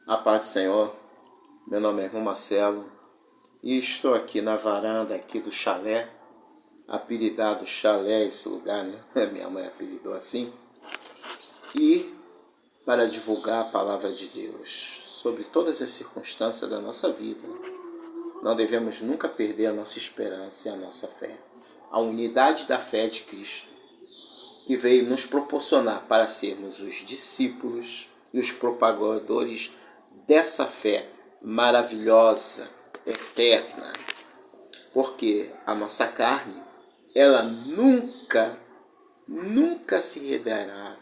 A paz do Senhor, meu nome é irmão Marcelo e estou aqui na varanda aqui do chalé, apelidado chalé esse lugar, né? Minha mãe apelidou assim, e para divulgar a palavra de Deus sobre todas as circunstâncias da nossa vida. Não devemos nunca perder a nossa esperança e a nossa fé, a unidade da fé de Cristo, que veio nos proporcionar para sermos os discípulos e os propagadores dessa fé maravilhosa, eterna, porque a nossa carne, ela nunca se rebelará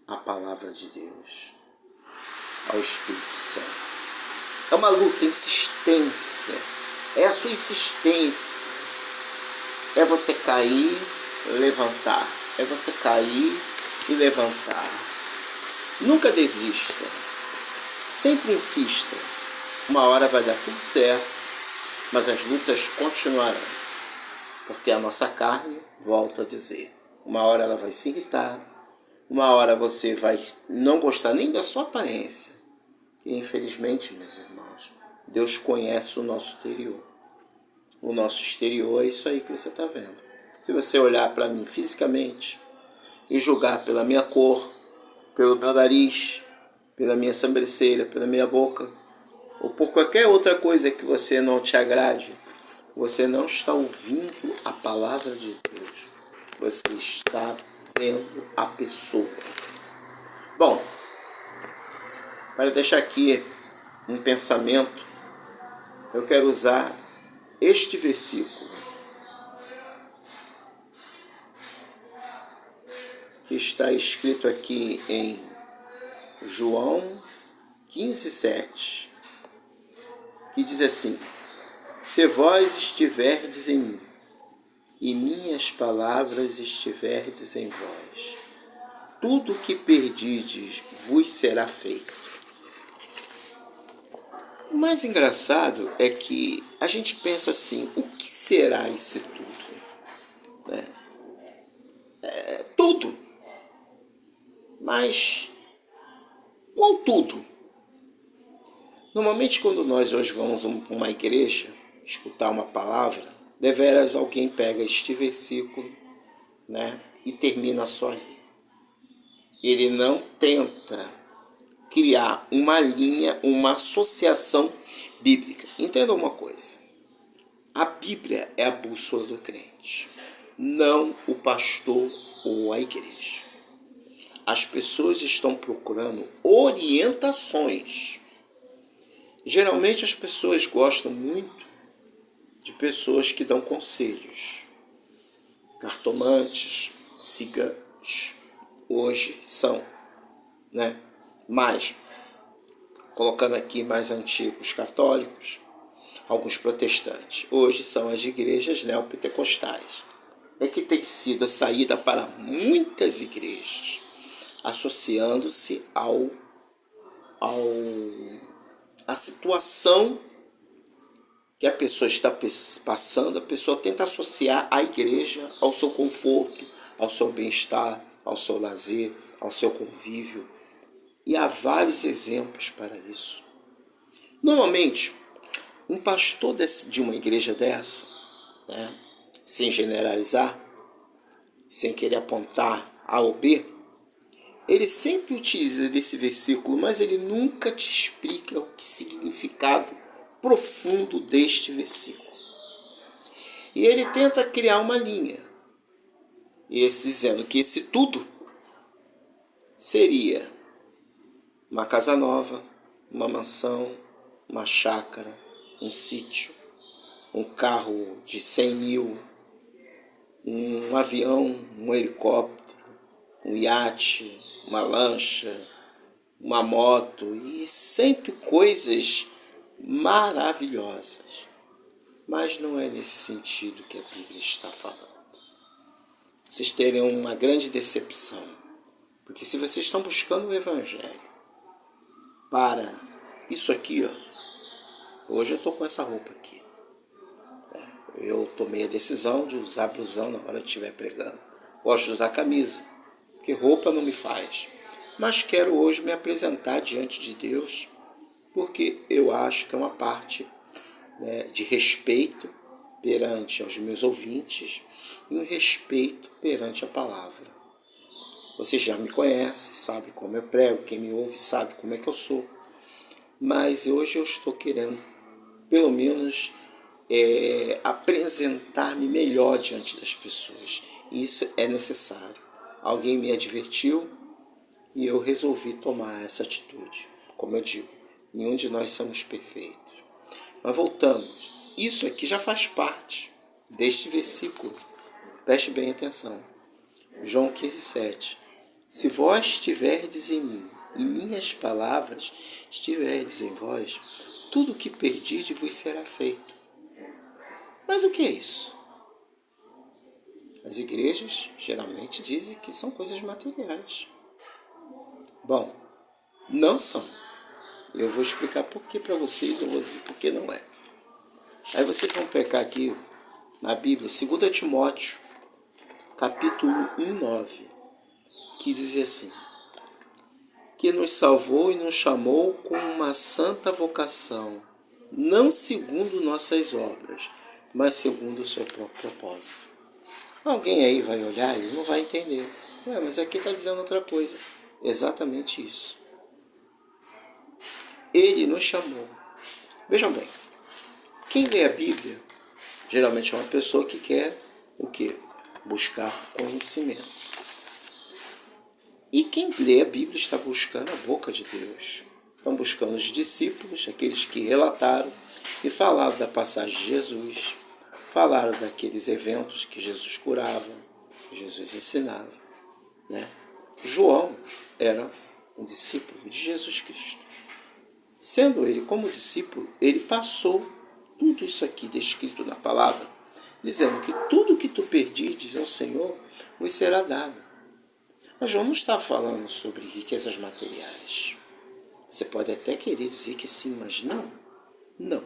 à palavra de Deus, ao Espírito Santo. É uma luta, insistência, é a sua insistência, é você cair, levantar, é você cair e levantar. Nunca desista, sempre insista. Uma hora vai dar tudo certo, mas as lutas continuarão, porque a nossa carne, volto a dizer, uma hora ela vai se irritar, uma hora você vai não gostar nem da sua aparência. E infelizmente, meus irmãos, Deus conhece o nosso interior. O nosso exterior é isso aí que você está vendo. Se você olhar para mim fisicamente e julgar pela minha cor, pelo meu nariz, pela minha sobrancelha, pela minha boca, ou por qualquer outra coisa que você não te agrade, você não está ouvindo a palavra de Deus. Você está vendo a pessoa. Bom, para deixar aqui um pensamento, eu quero usar este versículo, que está escrito aqui em João 15:7, que diz assim: se vós estiverdes em mim, e minhas palavras estiverdes em vós, tudo o que perdides vos será feito. O mais engraçado é que a gente pensa assim, o que será esse tudo? Tudo. Mas qual tudo? Normalmente quando nós hoje vamos a uma igreja escutar uma palavra, deveras alguém pega este versículo, né, e termina só ali. Ele não tenta criar uma linha, uma associação bíblica. Entenda uma coisa. A Bíblia é a bússola do crente, não o pastor ou a igreja. As pessoas estão procurando orientações. Geralmente as pessoas gostam muito de pessoas que dão conselhos. Cartomantes, ciganos, hoje são, né? Mas, colocando aqui mais antigos católicos, alguns protestantes, hoje são as igrejas neopentecostais. É que tem sido a saída para muitas igrejas, associando-se a situação que a pessoa está passando. A pessoa tenta associar a igreja ao seu conforto, ao seu bem-estar, ao seu lazer, ao seu convívio. E há vários exemplos para isso. Normalmente, um pastor de uma igreja dessa, né, sem generalizar, sem querer apontar A ou B, ele sempre utiliza desse versículo, mas ele nunca te explica o significado profundo deste versículo. E ele tenta criar uma linha, dizendo que esse tudo seria uma casa nova, uma mansão, uma chácara, um sítio, um carro de 100 mil, um avião, um helicóptero, um iate, uma lancha, uma moto, e sempre coisas maravilhosas. Mas não é nesse sentido que a Bíblia está falando. Vocês terão uma grande decepção, porque se vocês estão buscando o Evangelho para isso aqui, ó, hoje eu estou com essa roupa aqui. Eu tomei a decisão de usar blusão na hora que estiver pregando. Gosto de usar camisa, porque roupa não me faz. Mas quero hoje me apresentar diante de Deus porque eu acho que é uma parte, né, de respeito perante aos meus ouvintes e um respeito perante a palavra. Você já me conhece, sabe como eu prego, quem me ouve sabe como é que eu sou. Mas hoje eu estou querendo, pelo menos, apresentar-me melhor diante das pessoas. E isso é necessário. Alguém me advertiu e eu resolvi tomar essa atitude. Como eu digo, nenhum de nós somos perfeitos. Mas voltamos. Isso aqui já faz parte deste versículo. Preste bem atenção. João 15:7. Se vós estiverdes em mim, e minhas palavras estiverdes em vós, tudo o que pedirdes vos será feito. Mas o que é isso? As igrejas geralmente dizem que são coisas materiais. Bom, não são. Eu vou explicar por que para vocês, eu vou dizer por que não é. Aí vocês vão pegar aqui na Bíblia, 2 Timóteo, capítulo 1:9, que diz assim: que nos salvou e nos chamou com uma santa vocação, não segundo nossas obras, mas segundo o seu próprio propósito. Alguém aí vai olhar e não vai entender. Mas aqui está dizendo outra coisa. Exatamente isso. Ele nos chamou. Vejam bem, quem lê a Bíblia, geralmente é uma pessoa que quer o quê? Buscar conhecimento. E quem lê a Bíblia está buscando a boca de Deus. Estão buscando os discípulos, aqueles que relataram e falaram da passagem de Jesus, falaram daqueles eventos que Jesus curava, que Jesus ensinava, né? João era um discípulo de Jesus Cristo. Sendo ele como discípulo, ele passou tudo isso aqui descrito na palavra, dizendo que tudo que tu pedires ao Senhor, nos será dado. Mas João não está falando sobre riquezas materiais. Você pode até querer dizer que sim, mas não. Não.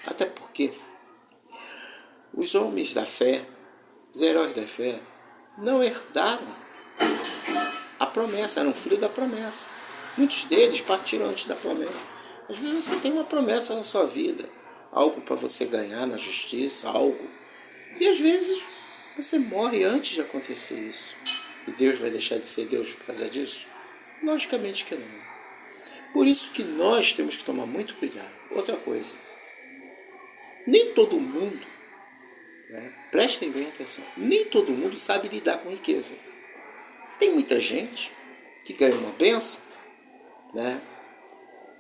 Até porque os homens da fé, os heróis da fé, não herdaram a promessa, eram filhos da promessa. Muitos deles partiram antes da promessa. Às vezes você tem uma promessa na sua vida, algo para você ganhar na justiça, algo. E às vezes você morre antes de acontecer isso. E Deus vai deixar de ser Deus por causa disso? Logicamente que não. Por isso que nós temos que tomar muito cuidado. Outra coisa, nem todo mundo, né, prestem bem atenção, nem todo mundo sabe lidar com riqueza. Tem muita gente que ganha uma bênção, né,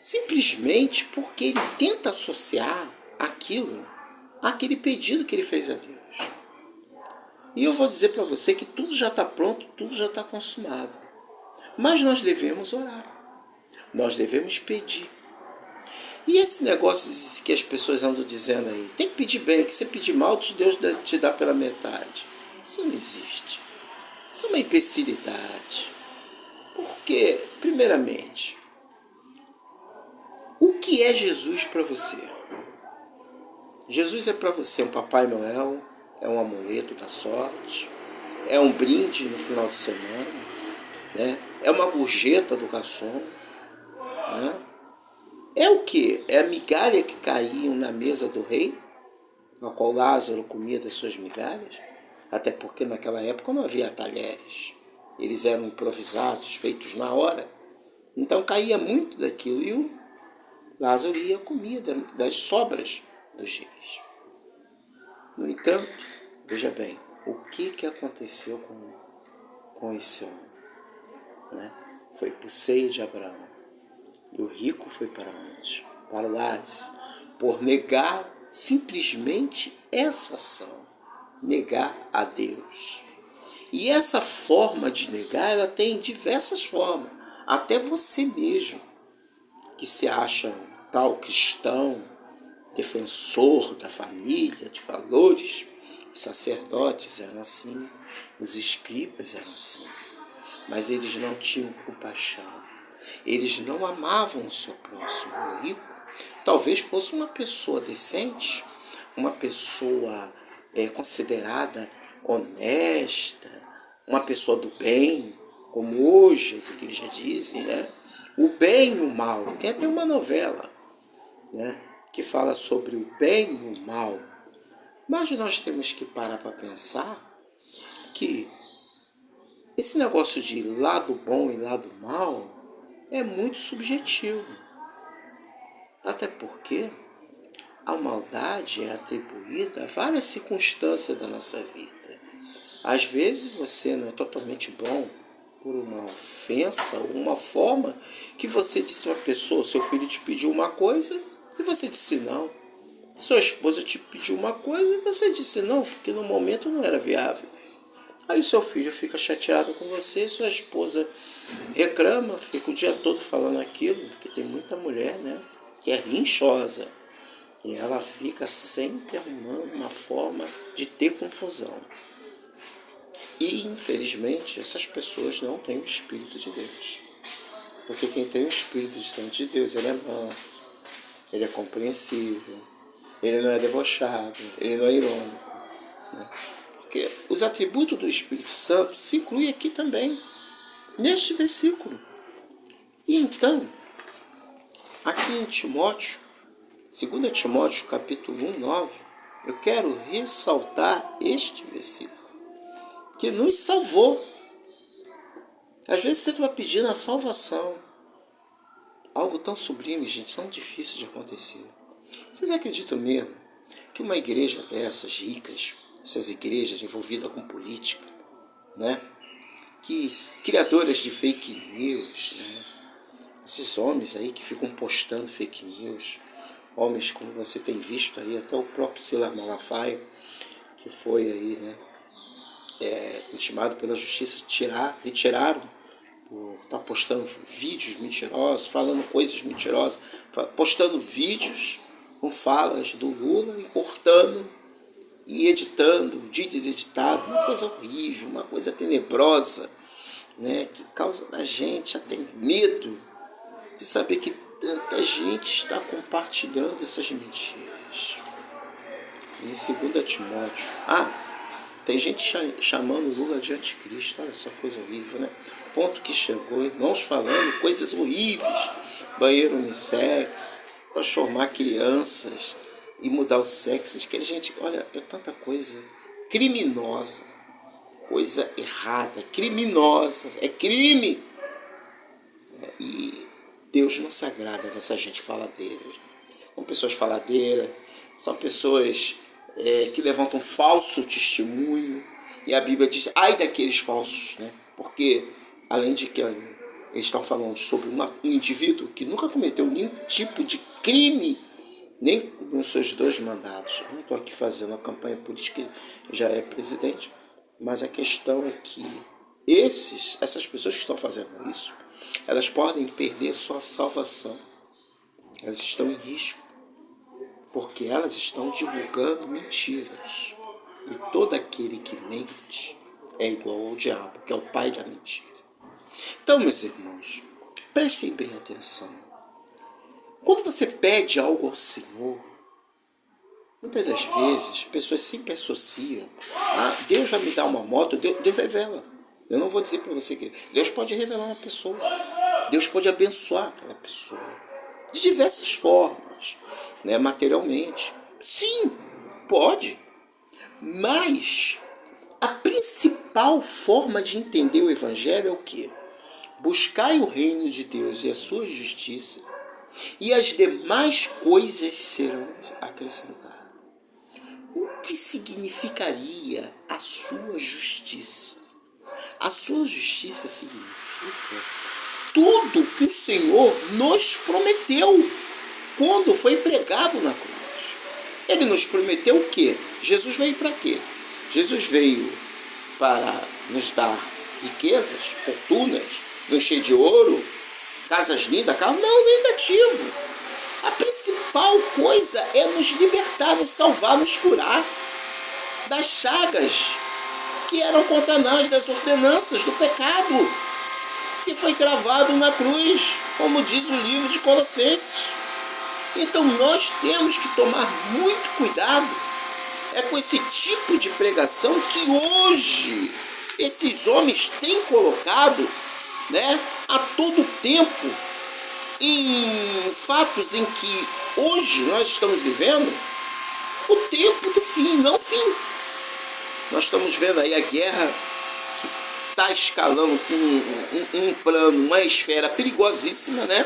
simplesmente porque ele tenta associar aquilo àquele pedido que ele fez a Deus. E eu vou dizer para você que tudo já está pronto, tudo já está consumado. Mas nós devemos orar. Nós devemos pedir. E esse negócio que as pessoas andam dizendo aí, tem que pedir bem, que se pedir mal, Deus te dá pela metade. Isso não existe. Isso é uma imbecilidade. Porque, primeiramente, o que é Jesus para você? Jesus é para você um Papai Noel, é um amuleto da sorte, é um brinde no final de semana, né? É uma gorjeta do garçom, né? É o que? É a migalha que caíam na mesa do rei, na qual Lázaro comia das suas migalhas, até porque naquela época não havia talheres, eles eram improvisados, feitos na hora, então caía muito daquilo e o Lázaro ia comia das sobras dos dias. No entanto, veja bem, o que aconteceu com esse homem? Né? Foi por seio de Abraão. E o rico foi para onde? Para o Hades. Por negar simplesmente essa ação. Negar a Deus. E essa forma de negar, ela tem diversas formas. Até você mesmo, que se acha tal cristão, defensor da família, de valores. Os sacerdotes eram assim, os escribas eram assim, mas eles não tinham compaixão, eles não amavam o seu próximo. O rico talvez fosse uma pessoa decente, uma pessoa considerada honesta, uma pessoa do bem, como hoje as igrejas dizem, né? O bem e o mal. Tem até uma novela, né, que fala sobre o bem e o mal. Mas nós temos que parar para pensar que esse negócio de lado bom e lado mal é muito subjetivo. Até porque a maldade é atribuída a várias circunstâncias da nossa vida. Às vezes você não é totalmente bom por uma ofensa ou uma forma que você disse a uma pessoa, seu filho te pediu uma coisa e você disse não. Sua esposa te pediu uma coisa e você disse não, porque no momento não era viável. Aí seu filho fica chateado com você, sua esposa reclama, fica o dia todo falando aquilo, porque tem muita mulher, né, que é rinchosa. E ela fica sempre arrumando uma forma de ter confusão. E, infelizmente, essas pessoas não têm o Espírito de Deus. Porque quem tem o Espírito de Deus, ele é manso, ele é compreensível, ele não é debochado, ele não é irônico, né? Porque os atributos do Espírito Santo se incluem aqui também, neste versículo. E então, aqui em Timóteo, 2 Timóteo capítulo 1, 9, eu quero ressaltar este versículo, que nos salvou. Às vezes você está pedindo a salvação, algo tão sublime, gente, tão difícil de acontecer. Vocês acreditam mesmo que uma igreja dessas ricas, essas igrejas envolvidas com política, né, que criadoras de fake news, né, esses homens aí que ficam postando fake news, homens como você tem visto aí, até o próprio Silas Malafaia, que foi aí, né, intimado pela justiça, retiraram por estar postando vídeos mentirosos, falando coisas mentirosas, postando vídeos com falas do Lula e cortando e editando, vídeos editados, uma coisa horrível, uma coisa tenebrosa, né, que causa da gente até medo de saber que tanta gente está compartilhando essas mentiras. Em 2 Timóteo, tem gente chamando Lula de anticristo, olha essa coisa horrível, né? Ponto que chegou, irmãos falando coisas horríveis, banheiro unissex, transformar crianças e mudar o sexo, que gente, olha, é tanta coisa criminosa, coisa errada, criminosa, é crime. E Deus não se agrada dessa gente faladeira. São pessoas faladeiras, são pessoas que levantam falso testemunho, e a Bíblia diz, ai daqueles falsos, né? Porque além de que eles estão falando sobre um indivíduo que nunca cometeu nenhum tipo de crime, nem nos seus 2 mandatos. Eu não estou aqui fazendo a campanha política, já é presidente, mas a questão é que essas pessoas que estão fazendo isso, elas podem perder sua salvação. Elas estão em risco, porque elas estão divulgando mentiras. E todo aquele que mente é igual ao diabo, que é o pai da mentira. Então, meus irmãos, prestem bem atenção. Quando você pede algo ao Senhor, muitas das vezes, pessoas sempre associam, Deus vai me dar uma moto, Deus revela. Eu não vou dizer para você que Deus pode revelar uma pessoa, Deus pode abençoar aquela pessoa, de diversas formas, né, materialmente. Sim, pode, mas a principal forma de entender o Evangelho é o quê? Buscai o reino de Deus e a sua justiça, e as demais coisas serão acrescentadas. O que significaria a sua justiça? A sua justiça significa tudo que o Senhor nos prometeu quando foi pregado na cruz. Ele nos prometeu o quê? Jesus veio para quê? Jesus veio para nos dar riquezas, fortunas, nos encher de ouro, casas lindas, carro? Não, negativo. A principal coisa é nos libertar, nos salvar, nos curar das chagas que eram contra nós, das ordenanças do pecado que foi gravado na cruz, como diz o livro de Colossenses. Então nós temos que tomar muito cuidado com esse tipo de pregação que hoje esses homens têm colocado, né, a todo tempo em fatos em que hoje nós estamos vivendo o tempo do fim, não o fim. Nós estamos vendo aí a guerra que está escalando com um plano, uma esfera perigosíssima, né?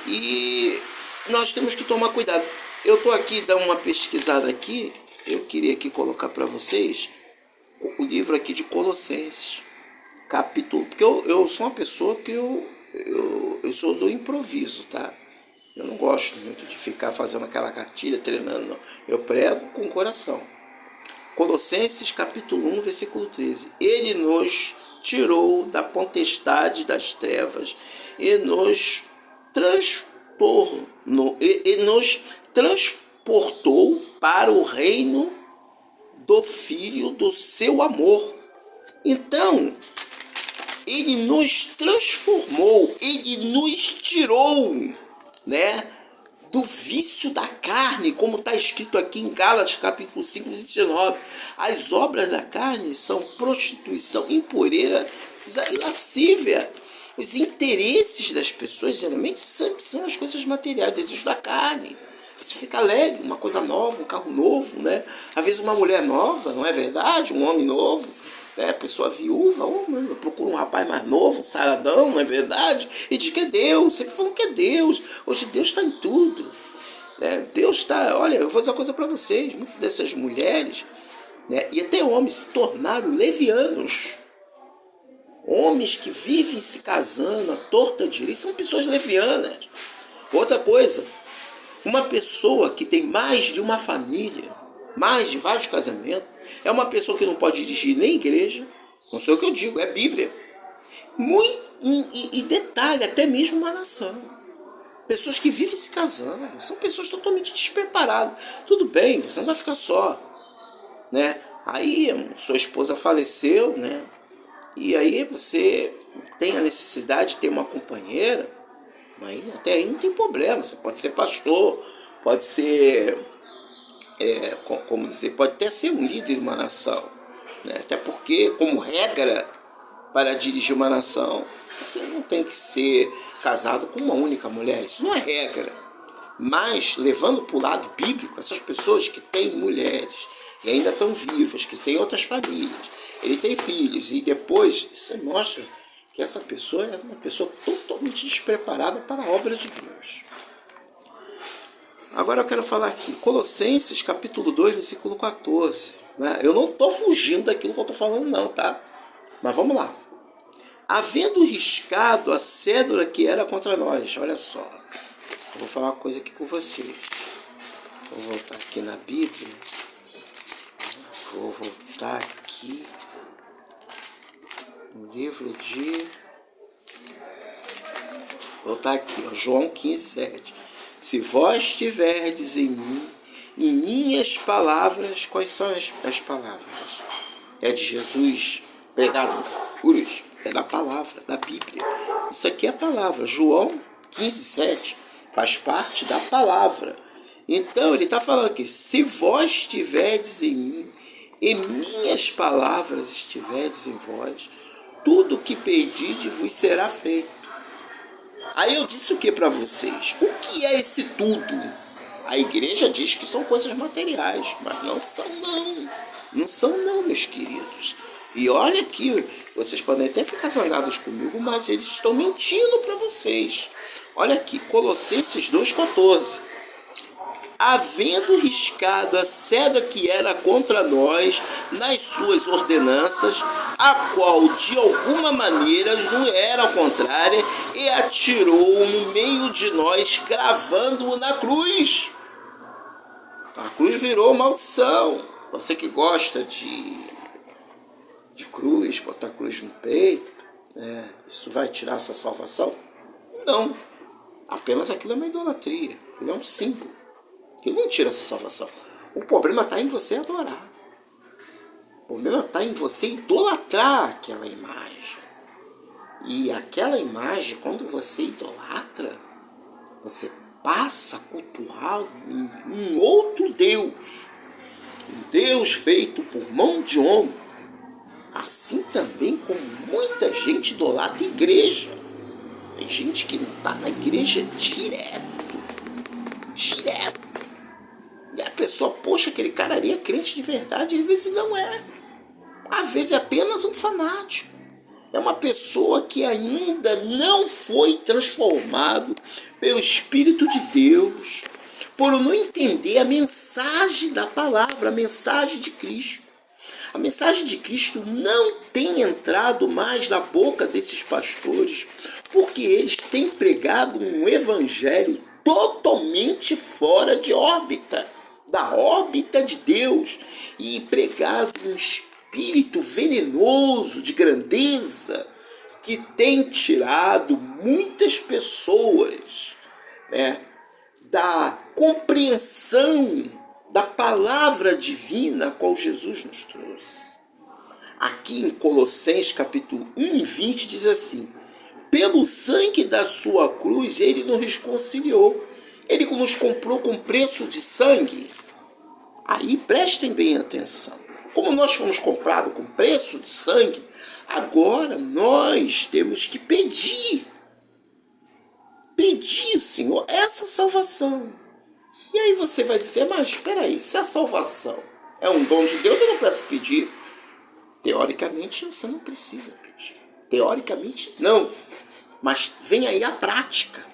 E nós temos que tomar cuidado. Eu estou aqui dando uma pesquisada aqui, eu queria aqui colocar para vocês o livro aqui de Colossenses, capítulo, porque eu sou uma pessoa que eu sou do improviso, tá? Eu não gosto muito de ficar fazendo aquela cartilha, treinando, não. Eu prego com o coração. Colossenses capítulo 1, versículo 13. Ele nos tirou da potestade das trevas e nos transportou para o reino do Filho do seu amor. Então, ele nos transformou, ele nos tirou, né, do vício da carne, como está escrito aqui em Gálatas capítulo 5, 19. As obras da carne são prostituição, impureza e lascívia. Os interesses das pessoas geralmente são as coisas materiais, desejos da carne. Você fica alegre, uma coisa nova, um carro novo, né? Às vezes uma mulher nova, não é verdade? Um homem novo, né? Pessoa viúva, procura um rapaz mais novo, um saradão, não é verdade? E diz que é Deus, sempre falam que é Deus. Hoje Deus está em tudo, né? Deus está, olha, eu vou dizer uma coisa para vocês, muitas dessas mulheres, né? E até homens se tornaram levianos. Homens que vivem se casando à torta direita são pessoas levianas. Outra coisa, uma pessoa que tem mais de uma família, mais de vários casamentos, é uma pessoa que não pode dirigir nem igreja, não sei o que eu digo, é Bíblia. E detalhe, até mesmo uma nação. Pessoas que vivem se casando, são pessoas totalmente despreparadas. Tudo bem, você não vai ficar só, né? Aí sua esposa faleceu, né? E aí você tem a necessidade de ter uma companheira, mas até aí não tem problema. Você pode ser pastor, pode ser, como dizer, pode até ser um líder de uma nação, né? Até porque, como regra, para dirigir uma nação, você não tem que ser casado com uma única mulher. Isso não é regra. Mas, levando para o lado bíblico, essas pessoas que têm mulheres e ainda estão vivas, que têm outras famílias, ele tem filhos, e depois você mostra que essa pessoa é uma pessoa totalmente despreparada para a obra de Deus. Agora eu quero falar aqui, Colossenses capítulo 2, versículo 14. Né? Eu não estou fugindo daquilo que eu estou falando não, tá? Mas vamos lá. Havendo riscado a cédula que era contra nós, olha só, eu vou falar uma coisa aqui com vocês. Vou voltar aqui na Bíblia, vou voltar aqui no livro de... Vou voltar aqui, ó, João 15, 7. Se vós estiverdes em mim, em minhas palavras, quais são as palavras? É de Jesus pregado na cruz, é da palavra, da Bíblia. Isso aqui é a palavra. João 15, 7 faz parte da palavra. Então ele está falando aqui, se vós estiverdes em mim, e minhas palavras estiverdes em vós, tudo que pedide vos será feito. Aí eu disse o que para vocês? O que é esse tudo? A igreja diz que são coisas materiais, mas não são não. Não são não, meus queridos. E olha aqui, vocês podem até ficar zangados comigo, mas eles estão mentindo para vocês. Olha aqui, Colossenses 2,14. Havendo riscado a cédula que era contra nós nas suas ordenanças, a qual de alguma maneira não era contrária, e atirou no meio de nós, cravando-o na cruz. A cruz virou maldição. Você que gosta de cruz, botar cruz no peito, né? Isso vai tirar a sua salvação? Não. Apenas aquilo é uma idolatria. Aquilo é um símbolo. Aquilo não tira a sua salvação. O problema está em você adorar. O problema está em você idolatrar aquela imagem. E aquela imagem, quando você idolatra, você passa a cultuar um outro Deus. Um Deus feito por mão de homem. Assim também como muita gente idolatra a igreja. Tem gente que não está na igreja direto. poxa, aquele cara ali é crente de verdade. Às vezes não é. Às vezes é apenas um fanático. É uma pessoa que ainda não foi transformado pelo Espírito de Deus, por não entender a mensagem da palavra, a mensagem de Cristo. A mensagem de Cristo não tem entrado mais na boca desses pastores, porque eles têm pregado um evangelho totalmente fora de órbita, da órbita de Deus, e pregado um espírito venenoso de grandeza que tem tirado muitas pessoas, né, da compreensão da palavra divina a qual Jesus nos trouxe. Aqui em Colossenses capítulo 1 e 20 diz assim: pelo sangue da sua cruz ele nos reconciliou. Ele nos comprou com preço de sangue. Aí prestem bem atenção. Como nós fomos comprados com preço de sangue, agora nós temos que pedir, Senhor, essa salvação. E aí você vai dizer, mas espera aí, se a salvação é um dom de Deus, eu não peço pedir. Teoricamente você não precisa pedir. Teoricamente não. Mas vem aí a prática.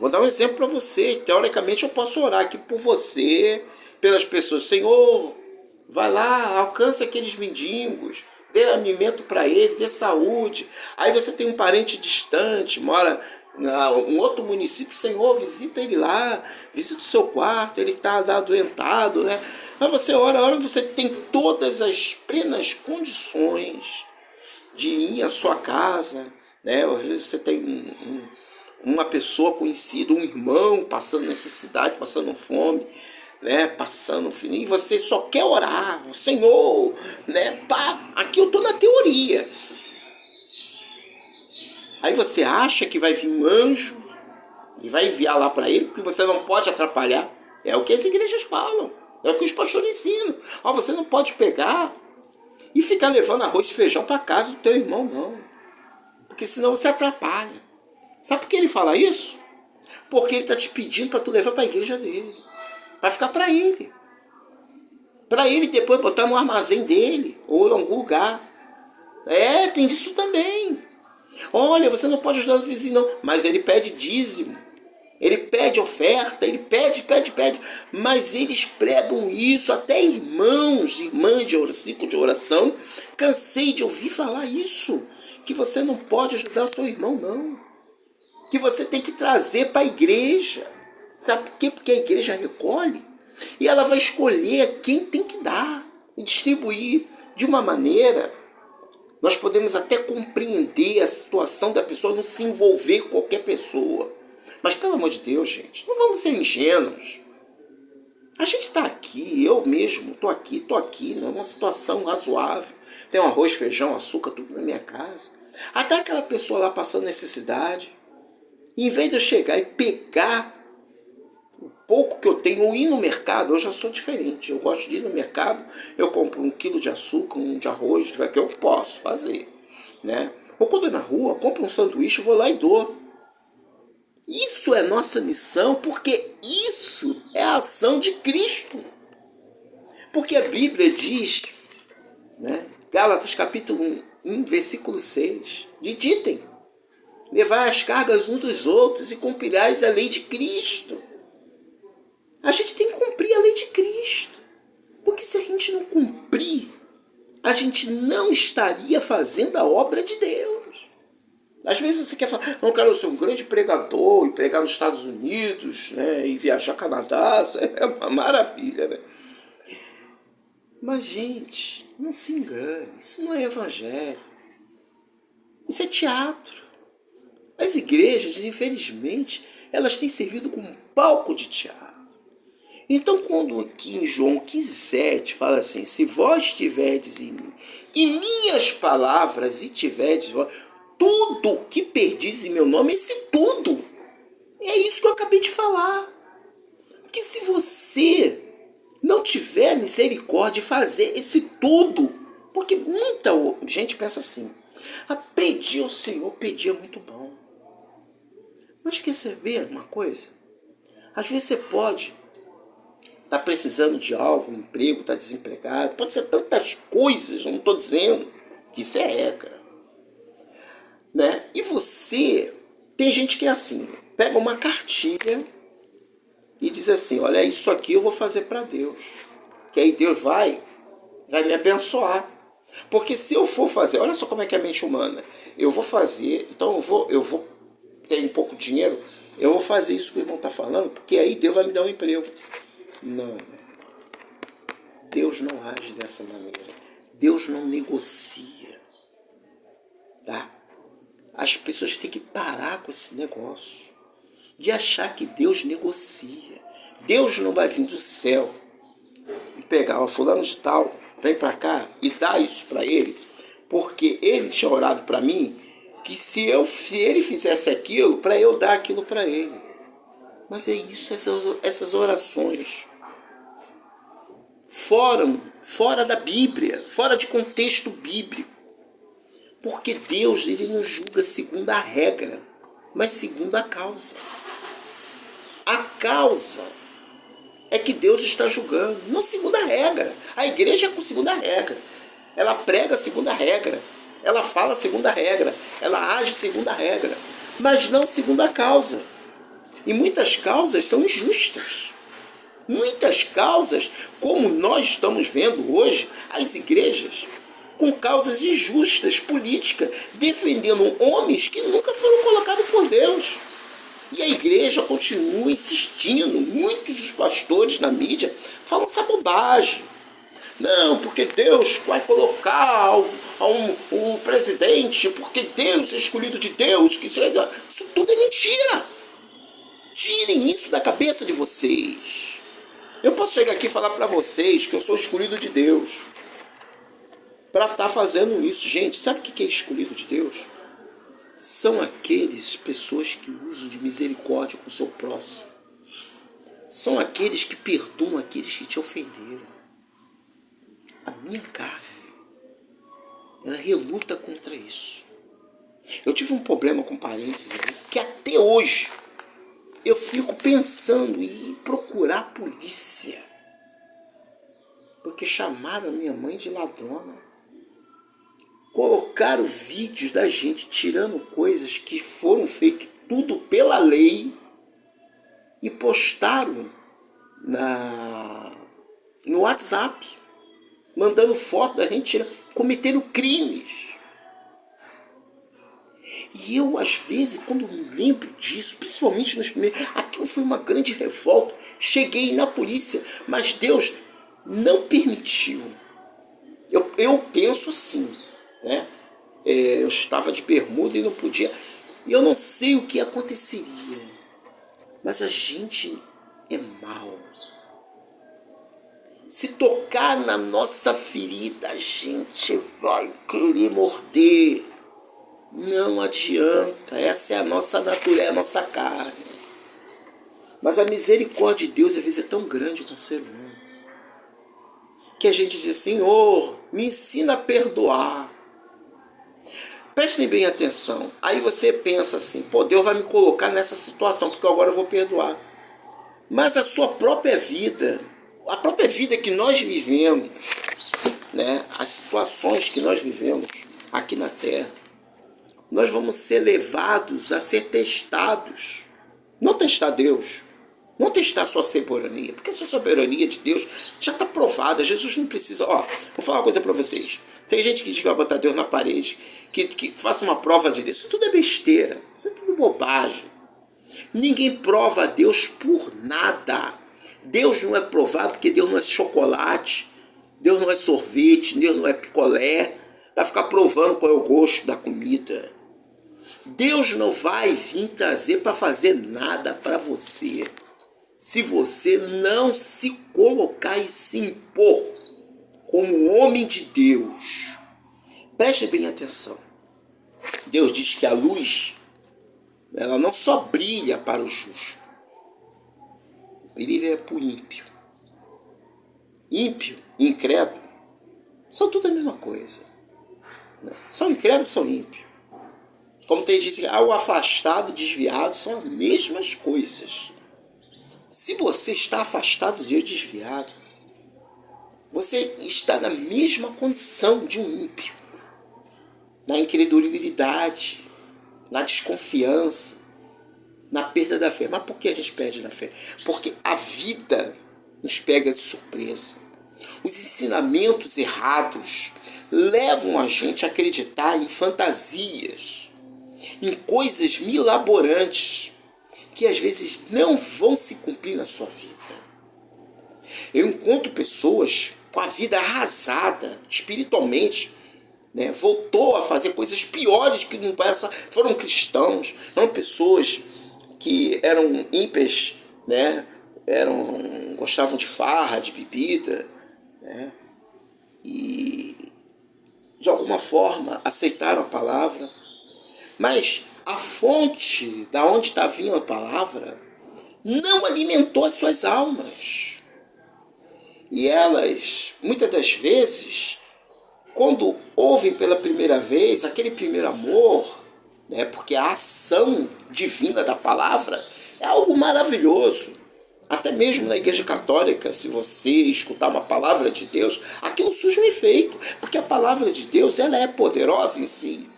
Vou dar um exemplo para você. Teoricamente eu posso orar aqui por você, pelas pessoas. Senhor, vai lá, alcança aqueles mendigos, dê alimento para eles, dê saúde. Aí você tem um parente distante, mora em um outro município. Senhor, visita ele lá, visita o seu quarto, ele está adoentado, né? Mas você ora, você tem todas as plenas condições de ir à sua casa, né? Às vezes você tem uma pessoa conhecida, um irmão passando necessidade, passando fome, né? Passando fome, e você só quer orar, Senhor, né? Pá, aqui eu estou na teoria. Aí você acha que vai vir um anjo e vai enviar lá para ele, porque você não pode atrapalhar. É o que as igrejas falam, é o que os pastores ensinam. Ó, você não pode pegar e ficar levando arroz e feijão para casa do teu irmão, não. Porque senão você atrapalha. Sabe por que ele fala isso? Porque ele está te pedindo para tu levar para a igreja dele. Vai ficar para ele. Para ele depois botar no armazém dele ou em algum lugar. É, tem disso também. Olha, você não pode ajudar o vizinho, não. Mas ele pede dízimo. Ele pede oferta, ele pede. Mas eles pregam isso, até irmãs de ciclo de oração. Cansei de ouvir falar isso. Que você não pode ajudar seu irmão, não. Que você tem que trazer para a igreja. Sabe por quê? Porque a igreja recolhe. E ela vai escolher quem tem que dar. E distribuir de uma maneira. Nós podemos até compreender a situação da pessoa, não se envolver com qualquer pessoa. Mas pelo amor de Deus, gente, não vamos ser ingênuos. A gente está aqui, eu mesmo estou aqui, numa situação razoável. Tem um arroz, feijão, açúcar, tudo na minha casa. Até aquela pessoa lá passando necessidade. Em vez de eu chegar e pegar o pouco que eu tenho, ou ir no mercado, eu já sou diferente. Eu gosto de ir no mercado, eu compro 1 quilo de açúcar, de arroz, que eu posso fazer, né? Ou quando é na rua, compro um sanduíche, vou lá e dou. Isso é nossa missão, porque isso é a ação de Cristo. Porque a Bíblia diz, né, Gálatas capítulo 1, versículo 6, ditem, levai as cargas uns dos outros e cumprirás a lei de Cristo. A gente tem que cumprir a lei de Cristo. Porque se a gente não cumprir, a gente não estaria fazendo a obra de Deus. Às vezes você quer falar, não, quero ser um grande pregador e pregar nos Estados Unidos, né, e viajar para Canadá, é uma maravilha, né? Mas, gente, não se engane, isso não é evangelho. Isso é teatro. As igrejas, infelizmente, elas têm servido como um palco de teatro. Então, quando aqui em João 15,7 fala assim, se vós estiverdes em mim, e minhas palavras e tiverdes vós, tudo que perdis em meu nome, esse tudo, é isso que eu acabei de falar. Porque se você não tiver misericórdia de fazer esse tudo, porque muita gente pensa assim, pedir ao Senhor, pedir é muito bom. Mas quer saber uma coisa? Às vezes você pode está precisando de algo, um emprego, está desempregado. Pode ser tantas coisas, não estou dizendo que isso é regra. Né? E você, tem gente que é assim, pega uma cartilha e diz assim, olha, isso aqui eu vou fazer para Deus. Que aí Deus vai me abençoar. Porque se eu for fazer, olha só como é que é a mente humana. Eu vou fazer, então eu vou ter um pouco de dinheiro, eu vou fazer isso que o irmão está falando, porque aí Deus vai me dar um emprego. Não. Deus não age dessa maneira. Deus não negocia. Tá? As pessoas têm que parar com esse negócio de achar que Deus negocia. Deus não vai vir do céu e pegar, ó, fulano de tal, vem para cá e dá isso para ele, porque ele tinha orado para mim que se ele fizesse aquilo, para eu dar aquilo para ele. Mas é isso, essas orações fora da Bíblia, fora de contexto bíblico. Porque Deus, ele não julga segundo a regra, mas segundo a causa. A causa é que Deus está julgando, não segundo a regra. A igreja é com segundo a regra. Ela prega segundo a regra. Ela fala segundo a regra. Ela age segundo a regra. Mas não segundo a causa. E muitas causas são injustas. Muitas causas, como nós estamos vendo hoje, as igrejas com causas injustas, políticas, defendendo homens que nunca foram colocados por Deus. E a igreja continua insistindo, muitos dos pastores na mídia falam essa bobagem. Não, porque Deus vai colocar um presidente, porque Deus é escolhido de Deus. Isso tudo é mentira. Tirem isso da cabeça de vocês. Eu posso chegar aqui e falar para vocês que eu sou escolhido de Deus para estar fazendo isso. Gente, sabe o que é escolhido de Deus? São aqueles pessoas que usam de misericórdia com o seu próximo. São aqueles que perdoam aqueles que te ofenderam. A minha carne, ela reluta contra isso. Eu tive um problema com parentes que até hoje eu fico pensando em procurar a polícia. Porque chamaram a minha mãe de ladrona. Colocaram vídeos da gente tirando coisas que foram feitas tudo pela lei e postaram no WhatsApp, mandando foto da gente cometendo crimes. E eu, às vezes, quando me lembro disso, principalmente nos primeiros... Aquilo foi uma grande revolta. Cheguei na polícia, mas Deus não permitiu. Eu penso assim, né? Eu estava de bermuda e não podia. E eu não sei o que aconteceria. Mas a gente é mau. Se tocar na nossa ferida, a gente vai querer morder. Não adianta, essa é a nossa natureza, é a nossa carne. Mas a misericórdia de Deus às vezes é tão grande com o ser humano, que a gente diz, Senhor, me ensina a perdoar. Prestem bem atenção. Aí você pensa assim, pô, Deus vai me colocar nessa situação, porque agora eu vou perdoar. Mas a sua própria vida, a própria vida que nós vivemos, né, as situações que nós vivemos aqui na Terra, nós vamos ser levados a ser testados. Não testar Deus. Não testar a sua soberania. Porque a sua soberania de Deus já está provada. Jesus não precisa... Ó, vou falar uma coisa para vocês. Tem gente que diz que vai botar Deus na parede, que faça uma prova de Deus. Isso tudo é besteira. Isso é tudo bobagem. Ninguém prova a Deus por nada. Deus não é provado porque Deus não é chocolate. Deus não é sorvete. Deus não é picolé. Vai ficar provando qual é o gosto da comida. Deus não vai vir trazer para fazer nada para você se você não se colocar e se impor como homem de Deus. Preste bem atenção. Deus diz que a luz, ela não só brilha para o justo, brilha para o ímpio. Ímpio e incrédulo são tudo a mesma coisa. São incrédulos, são ímpios. Como tem gente que o afastado, desviado, são as mesmas coisas. Se você está afastado de Deus, desviado, você está na mesma condição de um ímpio, na incredulidade, na desconfiança, na perda da fé. Mas por que a gente perde na fé? Porque a vida nos pega de surpresa. Os ensinamentos errados levam a gente a acreditar em fantasias, em coisas milaborantes, que às vezes não vão se cumprir na sua vida. Eu encontro pessoas com a vida arrasada espiritualmente, né? Voltou a fazer coisas piores que não foram cristãos, eram pessoas que eram ímpias, né? Gostavam de farra, de bebida, né? E de alguma forma aceitaram a palavra, mas a fonte da onde está vindo a palavra não alimentou as suas almas. E elas, muitas das vezes, quando ouvem pela primeira vez aquele primeiro amor, né, porque a ação divina da palavra é algo maravilhoso. Até mesmo na Igreja Católica, se você escutar uma palavra de Deus, aquilo surge um efeito, porque a palavra de Deus ela é poderosa em si.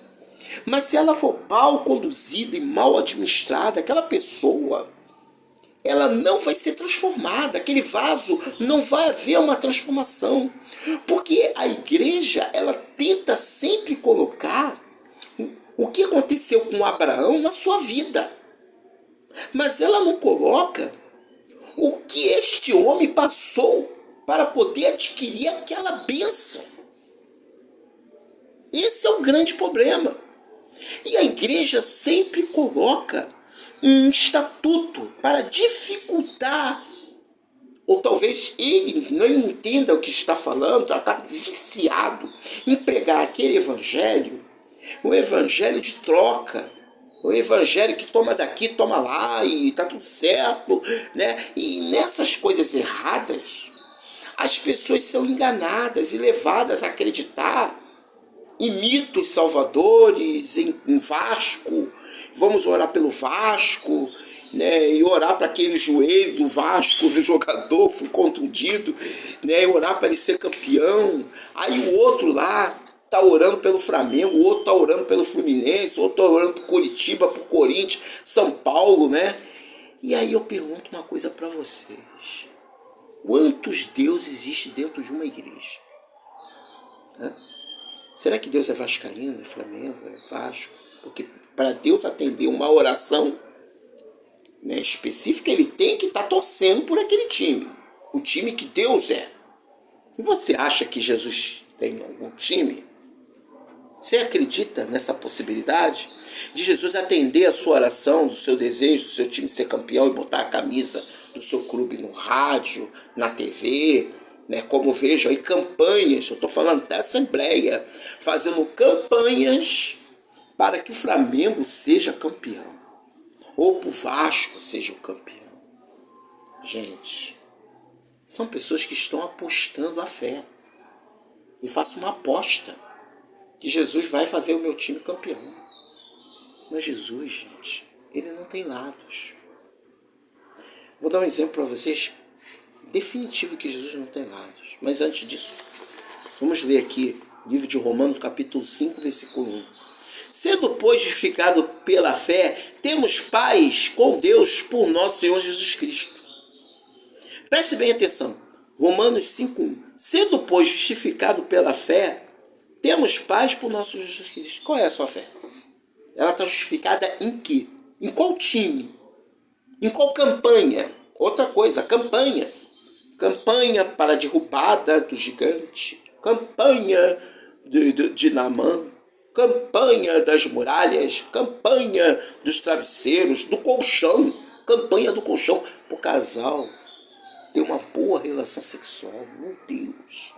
Mas se ela for mal conduzida e mal administrada, aquela pessoa, ela não vai ser transformada, aquele vaso não vai haver uma transformação. Porque a igreja, ela tenta sempre colocar o que aconteceu com Abraão na sua vida. Mas ela não coloca o que este homem passou para poder adquirir aquela bênção. Esse é o grande problema. E a igreja sempre coloca um estatuto para dificultar, ou talvez ele não entenda o que está falando, está viciado em pregar aquele evangelho, o evangelho de troca, o evangelho que toma daqui, toma lá e está tudo certo, né? E nessas coisas erradas, as pessoas são enganadas e levadas a acreditar em mitos salvadores, em Vasco. Vamos orar pelo Vasco, né? E orar para aquele joelho do Vasco, do jogador que foi contundido, né? E orar para ele ser campeão. Aí o outro lá está orando pelo Flamengo, o outro está orando pelo Fluminense, o outro está orando para Curitiba, para o Corinthians, São Paulo, né? E aí eu pergunto uma coisa para vocês. Quantos deuses existem dentro de uma igreja? Será que Deus é vascaíno, é Flamengo, é Vasco? Porque para Deus atender uma oração, né, específica, ele tem que estar torcendo por aquele time. O time que Deus é. E você acha que Jesus tem algum time? Você acredita nessa possibilidade de Jesus atender a sua oração, do seu desejo, do seu time ser campeão e botar a camisa do seu clube no rádio, na TV, né? Como vejo aí campanhas, eu estou falando da Assembleia, fazendo campanhas para que o Flamengo seja campeão, ou para o Vasco seja o campeão. Gente, são pessoas que estão apostando a fé. E faço uma aposta que Jesus vai fazer o meu time campeão. Mas Jesus, gente, ele não tem lados. Vou dar um exemplo para vocês definitivo que Jesus não tem lados. Mas antes disso, vamos ler aqui livro de Romanos, capítulo 5, versículo 1. Sendo, pois, justificado pela fé, temos paz com Deus por nosso Senhor Jesus Cristo. Preste bem atenção. Romanos 5:1. Sendo, pois, justificado pela fé, temos paz por nosso Jesus Cristo. Qual é a sua fé? Ela está justificada em quê? Em qual time? Em qual campanha? Outra coisa, campanha. Campanha para a derrubada do gigante. Campanha de Naamã. Campanha das muralhas. Campanha dos travesseiros, do colchão. Campanha do colchão para o casal ter uma boa relação sexual. Meu Deus.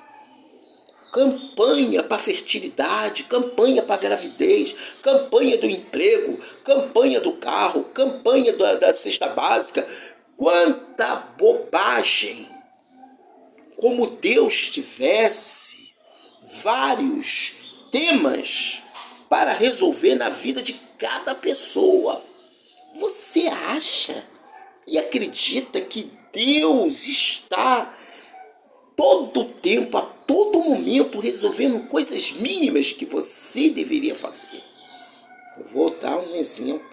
Campanha para a fertilidade, campanha para a gravidez, campanha do emprego, campanha do carro, campanha da cesta básica. Quanta bobagem! Como Deus tivesse vários temas para resolver na vida de cada pessoa. Você acha e acredita que Deus está todo tempo, a todo momento, resolvendo coisas mínimas que você deveria fazer. Eu vou dar um exemplo.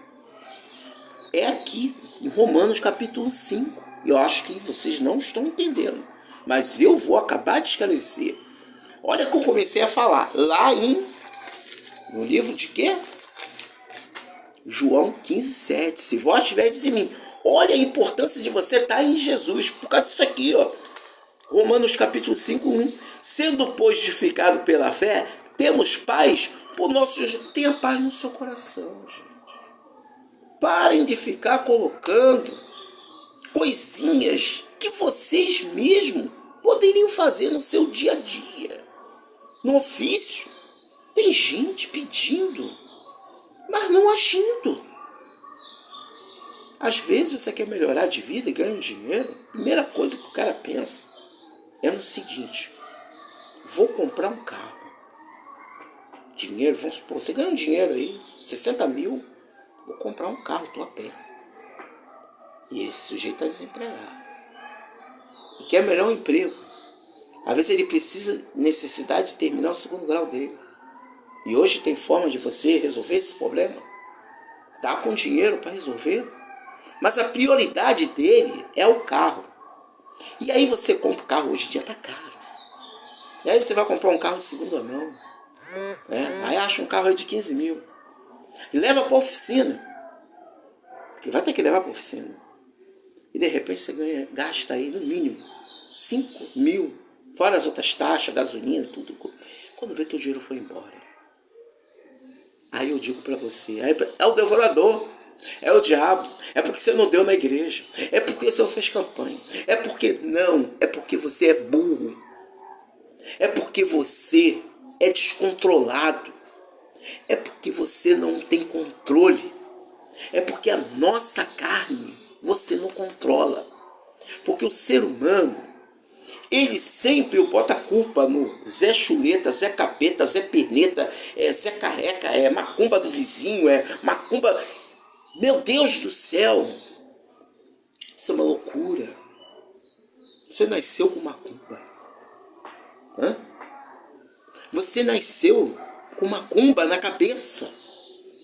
É aqui, em Romanos capítulo 5. Eu acho que vocês não estão entendendo, mas eu vou acabar de esclarecer. Olha que eu comecei a falar lá no livro de quê? João 15:7. Se vós estiverdes em mim. Olha a importância de você estar em Jesus. Por causa disso aqui, ó. Romanos capítulo 5:1. Sendo, pois, justificado pela fé, temos paz por nossos... Tenha paz no seu coração, gente. Parem de ficar colocando coisinhas que vocês mesmos poderiam fazer no seu dia a dia. No ofício. Tem gente pedindo, mas não agindo. Às vezes você quer melhorar de vida e ganhar dinheiro. A primeira coisa que o cara pensa é no seguinte: vou comprar um carro. Dinheiro, vamos supor, você ganha um dinheiro aí, 60 mil, vou comprar um carro, estou a pé. E esse sujeito está desempregado. E quer melhor um emprego. Às vezes ele precisa, necessidade de terminar o segundo grau dele. E hoje tem forma de você resolver esse problema. Tá com dinheiro para resolver. Mas a prioridade dele é o carro. E aí você compra o carro, hoje em dia tá caro. E aí você vai comprar um carro de segunda mão. Aí acha um carro aí de 15 mil. E leva para a oficina. Porque vai ter que levar para a oficina. E de repente você gasta aí no mínimo 5 mil. Fora as outras taxas, gasolina, tudo. Quando vê, teu dinheiro foi embora. Aí eu digo para você, é o devorador, é o diabo, é porque você não deu na igreja, é porque você não fez campanha, é porque você é burro, é porque você é descontrolado, é porque você não tem controle, é porque a nossa carne você não controla, porque o ser humano, ele sempre bota a culpa no Zé Chuleta, Zé Capeta, Zé Perneta, Zé Careca, macumba do vizinho, macumba... Meu Deus do céu! Isso é uma loucura. Você nasceu com macumba. Você nasceu com macumba na cabeça.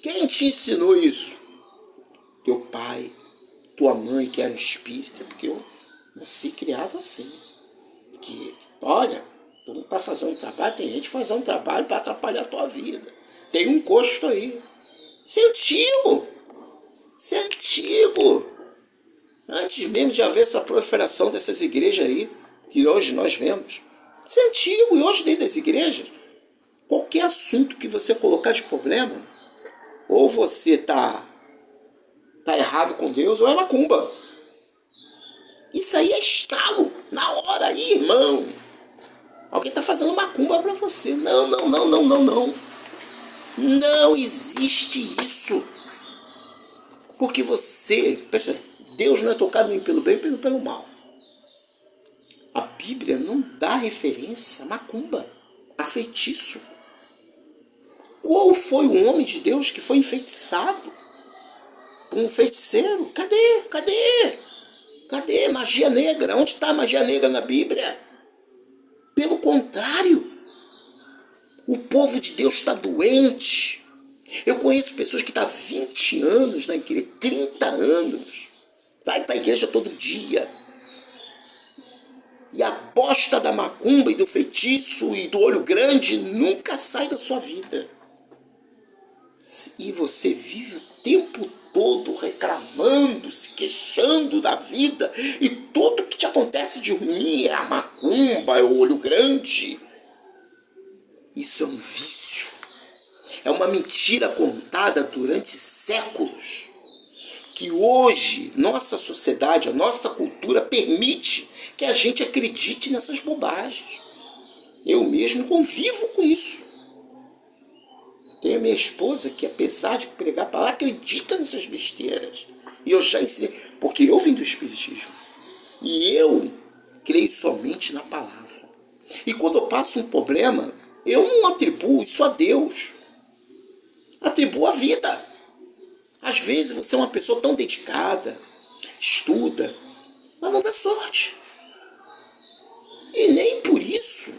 Quem te ensinou isso? Teu pai, tua mãe, que era espírita, porque eu nasci criado assim. Que, olha, tu não está fazendo trabalho, tem gente fazendo trabalho para atrapalhar a tua vida. Tem um custo aí. Isso é antigo. Isso é antigo. Antes mesmo de haver essa proliferação dessas igrejas aí, que hoje nós vemos. Isso é antigo. E hoje dentro das igrejas, qualquer assunto que você colocar de problema, ou você tá errado com Deus, ou é macumba. Isso aí é estalo, na hora aí, irmão. Alguém está fazendo macumba para você. Não. Não existe isso. Porque você, pensa, Deus não é tocado nem pelo bem, nem pelo mal. A Bíblia não dá referência a macumba, a feitiço. Qual foi o homem de Deus que foi enfeitiçado por um feiticeiro? Cadê? Cadê magia negra? Onde está a magia negra na Bíblia? Pelo contrário, o povo de Deus está doente. Eu conheço pessoas que estão há 20 anos na igreja, 30 anos. Vai para a igreja todo dia. E a bosta da macumba e do feitiço e do olho grande nunca sai da sua vida. E você vive o tempo todo reclamando, se queixando da vida, e tudo que te acontece de ruim é a macumba, é o olho grande. Isso é um vício, é uma mentira contada durante séculos, que hoje nossa sociedade, a nossa cultura permite que a gente acredite nessas bobagens. Eu mesmo convivo com isso. Tem a minha esposa que, apesar de pregar a palavra, acredita nessas besteiras. E eu já ensinei, porque eu vim do Espiritismo. E eu creio somente na palavra. E quando eu passo um problema, eu não atribuo isso a Deus. Atribuo a vida. Às vezes você é uma pessoa tão dedicada, estuda, sorte. E nem por isso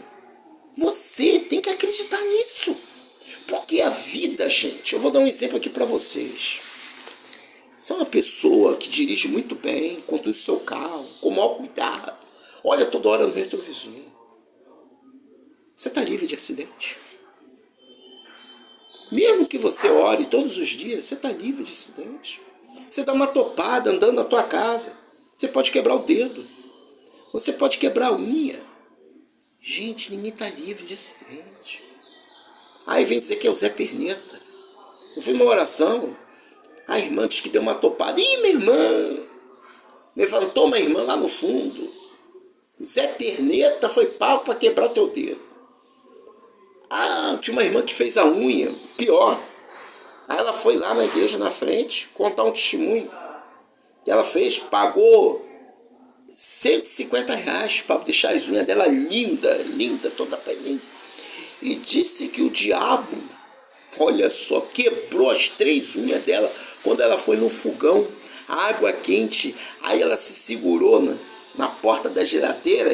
você tem que acreditar nisso. Porque a vida, gente, eu vou dar um exemplo aqui para vocês. Você é uma pessoa que dirige muito bem, conduz seu carro com o maior cuidado, olha toda hora no retrovisor. Você está livre de acidente. Mesmo que você ore todos os dias, você está livre de acidente. Você dá uma topada andando na tua casa, você pode quebrar o dedo, você pode quebrar a unha. Gente, ninguém está livre de acidente. Aí vem dizer que é o Zé Perneta. Eu fiz uma oração, a irmã disse que deu uma topada. Ih, minha irmã! Levantou uma irmã lá no fundo. Zé Perneta foi pau para quebrar o teu dedo. Ah, tinha uma irmã que fez a unha, pior. Aí ela foi lá na igreja na frente contar um testemunho que ela fez, pagou R$150 para deixar as unhas dela linda, toda pelinha. E disse que o diabo, olha só, quebrou as 3 unhas dela quando ela foi no fogão, a água quente. Aí ela se segurou na porta da geladeira,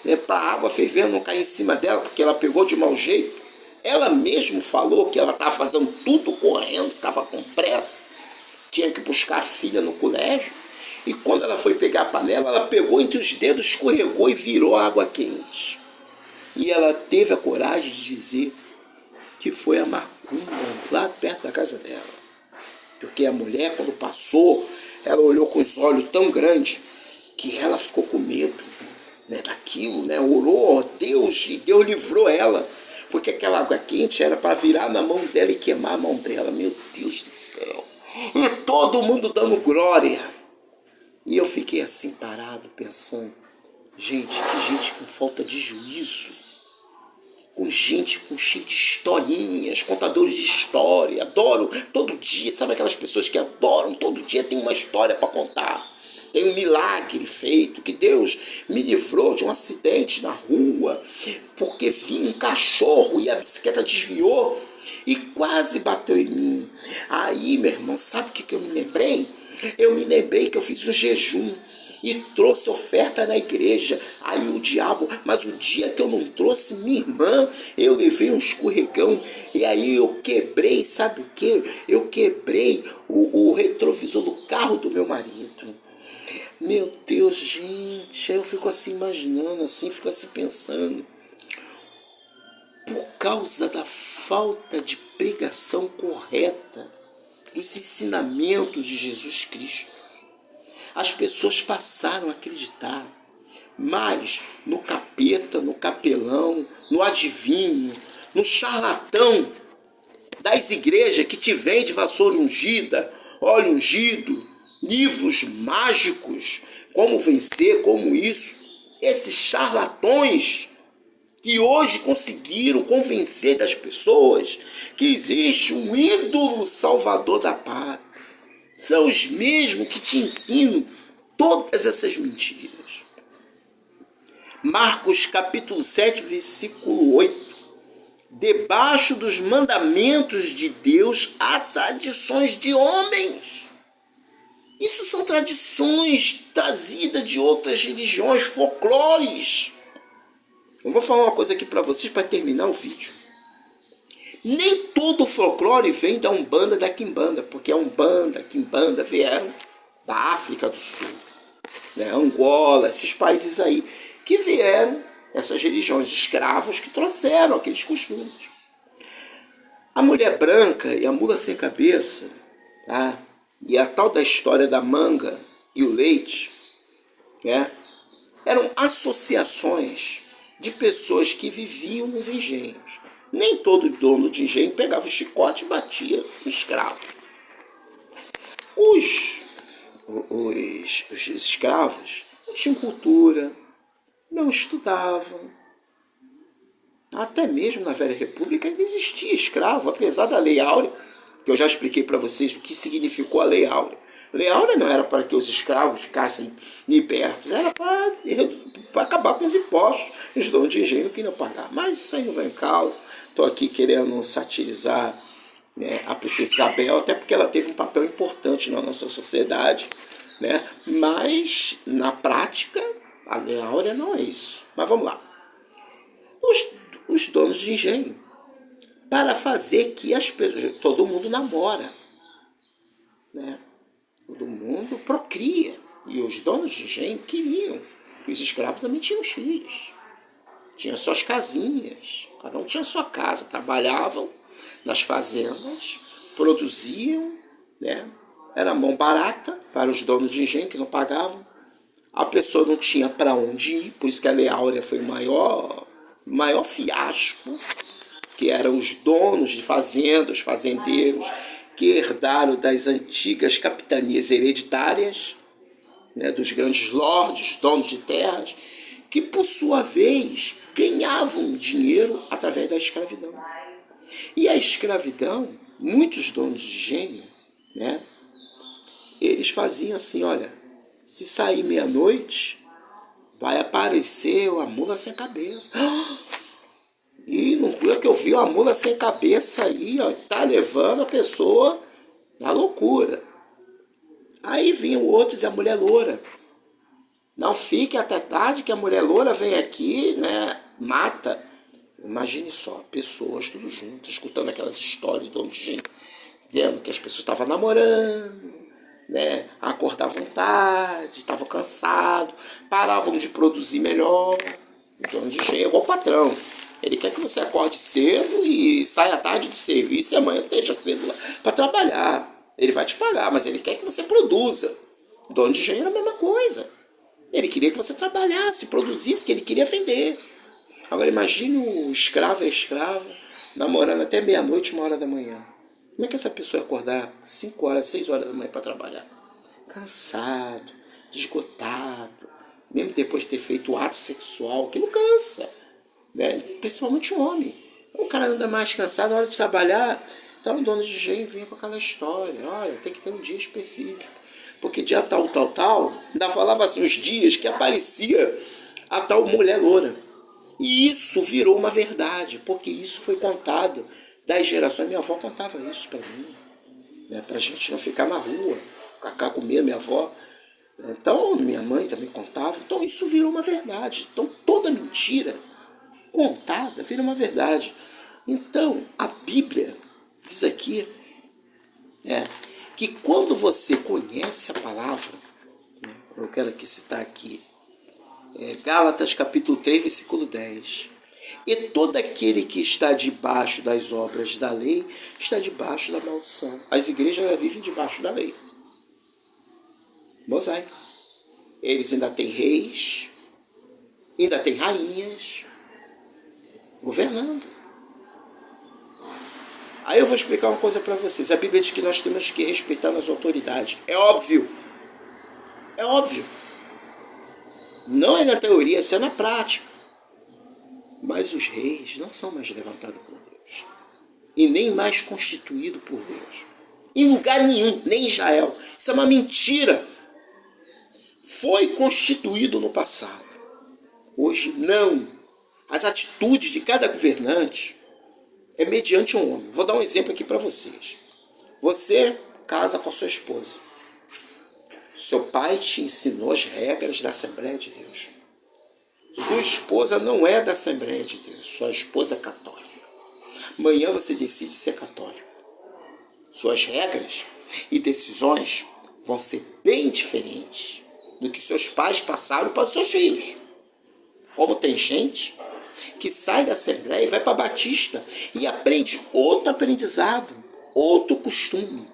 né, para a água fervendo não cair em cima dela, porque ela pegou de mau jeito. Ela mesmo falou que ela estava fazendo tudo correndo, estava com pressa, tinha que buscar a filha no colégio. E quando ela foi pegar a panela, ela pegou entre os dedos, escorregou e virou água quente. E ela teve a coragem de dizer que foi a macumba lá perto da casa dela. Porque a mulher, quando passou, ela olhou com os olhos tão grandes que ela ficou com medo, né, daquilo, né? Orou a Deus e Deus livrou ela. Porque aquela água quente era para virar na mão dela e queimar a mão dela. Meu Deus do céu. E todo mundo dando glória. E eu fiquei assim parado, pensando, gente, que gente com falta de juízo, com gente com cheio de historinhas, contadores de história, adoram todo dia, sabe aquelas pessoas que adoram, todo dia tem uma história para contar, tem um milagre feito, que Deus me livrou de um acidente na rua, porque vinha um cachorro e a bicicleta desviou e quase bateu em mim. Aí, meu irmão, sabe o que eu me lembrei? Eu me lembrei que eu fiz um jejum e trouxe oferta na igreja. Aí o diabo, mas o dia que eu não trouxe minha irmã, eu levei um escorregão. E aí eu quebrei, sabe o que? Eu quebrei o retrovisor do carro do meu marido. Meu Deus, gente, aí eu fico assim imaginando, assim, fico assim pensando. Por causa da falta de pregação correta dos ensinamentos de Jesus Cristo, as pessoas passaram a acreditar mais no capeta, no capelão, no adivinho, no charlatão das igrejas que te vende vassoura ungida, óleo ungido, livros mágicos, como vencer, como isso. Esses charlatões que hoje conseguiram convencer das pessoas que existe um ídolo salvador da pátria. São os mesmos que te ensinam todas essas mentiras. Marcos capítulo 7, versículo 8. Debaixo dos mandamentos de Deus há tradições de homens. Isso são tradições trazidas de outras religiões, folclores. Eu vou falar uma coisa aqui para vocês para terminar o vídeo. Nem todo folclore vem da Umbanda, da Quimbanda, porque a Umbanda, a Quimbanda vieram da África do Sul, né? Angola, esses países aí, que vieram, essas religiões escravos que trouxeram aqueles costumes. A mulher branca e a mula sem cabeça, tá? E a tal da história da manga e o leite, né? Eram associações de pessoas que viviam nos engenhos. Nem todo dono de engenho pegava o chicote e batia o escravo. Os escravos não tinham cultura, não estudavam. Até mesmo na Velha República ainda existia escravo, apesar da Lei Áurea, que eu já expliquei para vocês o que significou a Lei Áurea. A Lei Áurea não era para que os escravos ficassem libertos, era para acabar com os impostos. Os donos de engenho não queriam pagar, mas isso aí não vai em causa. Estou aqui querendo satirizar, né, a princesa Isabel, até porque ela teve um papel importante na nossa sociedade, né? Mas, na prática, a Lei Áurea não é isso. Mas vamos lá. Os donos de engenho, para fazer que todo mundo namora, né? Todo mundo procria. E os donos de engenho queriam que os escravos também tinham filhos. Tinham suas casinhas. Cada um tinha sua casa. Trabalhavam nas fazendas, produziam, né? Era mão barata para os donos de engenho que não pagavam. A pessoa não tinha para onde ir, por isso que a Lei Áurea foi o maior fiasco, que eram os donos de fazendas, fazendeiros, que herdaram das antigas capitanias hereditárias, né, dos grandes lordes, donos de terras, que por sua vez ganhavam dinheiro através da escravidão. E a escravidão, muitos donos de engenho, né, eles faziam assim, olha, se sair meia-noite, vai aparecer uma mula sem cabeça. E não é que eu vi uma mula sem cabeça aí, ó, tá levando a pessoa à loucura. Aí vinham outros e a mulher loura. Não fique até tarde que a mulher loura vem aqui, né, mata. Imagine só, pessoas tudo juntas, escutando aquelas histórias de dono de engenho, vendo que as pessoas estavam namorando, né, acordavam tarde, estavam cansados, paravam de produzir melhor. O dono de engenho é igual o patrão. Ele quer que você acorde cedo e saia tarde do serviço e amanhã esteja cedo para trabalhar. Ele vai te pagar, mas ele quer que você produza. O dono de engenho era a mesma coisa. Ele queria que você trabalhasse, produzisse, que ele queria vender. Agora imagine o escravo e a escrava namorando até meia-noite, 1 hora da manhã. Como é que essa pessoa ia acordar 5 horas, 6 horas da manhã para trabalhar? Cansado, esgotado, mesmo depois de ter feito o ato sexual, aquilo cansa, né? Principalmente o homem. O cara anda mais cansado na hora de trabalhar. Então o dono de engenho vinha com aquela história, olha, tem que ter um dia específico, porque dia tal, ainda falava assim os dias que aparecia a tal mulher loura. E isso virou uma verdade, porque isso foi contado das gerações. Minha avó contava isso para mim, né, pra gente não ficar na rua. Cacá comia minha avó. Então, minha mãe também contava. Então, isso virou uma verdade. Então, toda mentira contada vira uma verdade. Então, a Bíblia diz aqui, né, que quando você conhece a palavra, né, eu quero aqui citar aqui, Gálatas capítulo 3, versículo 10. E todo aquele que está debaixo das obras da lei está debaixo da maldição. As igrejas vivem debaixo da lei. Mosaico. Eles ainda têm reis, ainda têm rainhas governando. Aí eu vou explicar uma coisa para vocês. A Bíblia diz que nós temos que respeitar as autoridades. É óbvio. É óbvio. Não é na teoria, isso é na prática. Mas os reis não são mais levantados por Deus. E nem mais constituídos por Deus. Em lugar nenhum, nem em Israel. Isso é uma mentira. Foi constituído no passado. Hoje não. As atitudes de cada governante é mediante um homem. Vou dar um exemplo aqui para vocês. Você casa com a sua esposa. Seu pai te ensinou as regras da Assembleia de Deus. Sua esposa não é da Assembleia de Deus. Sua esposa é católica. Amanhã você decide ser católico. Suas regras e decisões vão ser bem diferentes do que seus pais passaram para os seus filhos. Como tem gente que sai da Assembleia e vai para a Batista e aprende outro aprendizado, outro costume.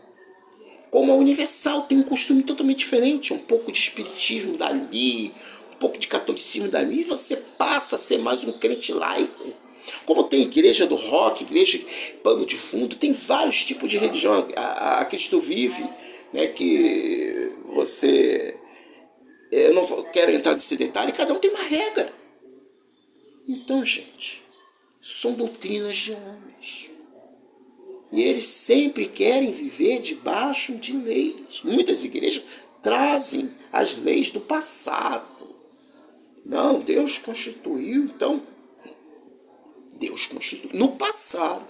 Como a Universal tem um costume totalmente diferente, um pouco de espiritismo dali, um pouco de catolicismo dali, e você passa a ser mais um crente laico. Como tem igreja do rock, igreja pano de fundo, tem vários tipos de religião. A Cristo Vive, né, que você... Eu não quero entrar nesse detalhe, cada um tem uma regra. Então, gente, são doutrinas de homens. E eles sempre querem viver debaixo de leis. Muitas igrejas trazem as leis do passado. Não, Deus constituiu, então... Deus constituiu no passado.